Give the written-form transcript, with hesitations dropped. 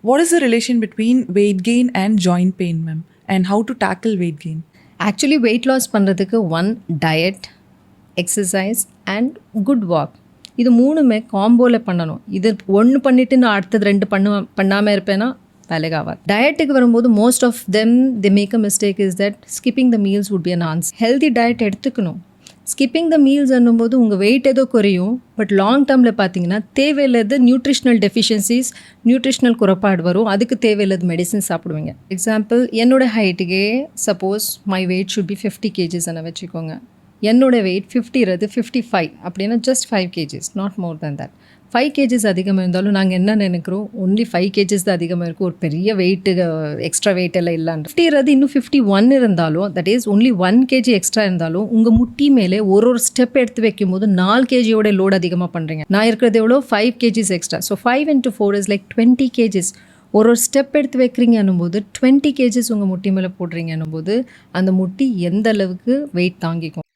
What is the relation between weight gain and joint pain, ma'am? And how to tackle weight gain? Actually weight loss பண்ணுறதுக்கு one diet, exercise and good walk, இது மூணுமே காம்போவில் பண்ணணும். இது ஒன்று பண்ணிவிட்டு நான் அடுத்தது ரெண்டு பண்ணாமல் இருப்பேன்னா வேலைக்கு ஆகாது. டயட்டுக்கு வரும்போது most of them the make a mistake is that skipping the meals would be an answer. Healthy diet எடுத்துக்கணும். ஸ்கிப்பிங் த மீல்ஸ் என்னும்போது உங்கள் வெயிட் ஏதோ குறையும், பட் லாங் டேர்மில் பார்த்தீங்கன்னா தேவையில்லாத நியூட்ரிஷ்னல் டெஃபிஷியன்சிஸ், நியூட்ரிஷ்னல் குறைபாடு வரும். அதுக்கு தேவையில்லாத மெடிசன் சாப்பிடுவீங்க. எக்ஸாம்பிள், என்னோடய ஹைட்டுக்கே suppose my weight should be 50 kgs வச்சுக்கோங்க. என்னோடய வெயிட் 50 55 அப்படின்னா just 5 kgs, not more than that. 5 kgs அதிகமாக இருந்தாலும் நாங்கள் என்ன நினைக்கிறோம், ஒன்லி 5 kgs தான் அதிகமாக இருக்கும், ஒரு பெரிய வெயிட்டு எக்ஸ்ட்ரா வெயிட் எல்லாம் இல்லான்னு. 50 இன்னும் 51 இருந்தாலும், that is only 1 kg extra இருந்தாலும் உங்கள் முட்டி மேலே ஒரு ஸ்டெப் எடுத்து வைக்கும் போது 4 kgயோட லோடு அதிகமாக பண்ணுறீங்க. நான் இருக்கிறது எவ்வளோ 5 kgs extra. So 5 into 4 is like 20 kgs. ஒரு ஸ்டெப் எடுத்து வைக்கிறீங்கன்னும் போது 20 kgs உங்கள் முட்டி மேலே போடுறீங்கன்னும் போது அந்த முட்டி எந்த அளவுக்கு வெயிட் தாங்கிக்கும்.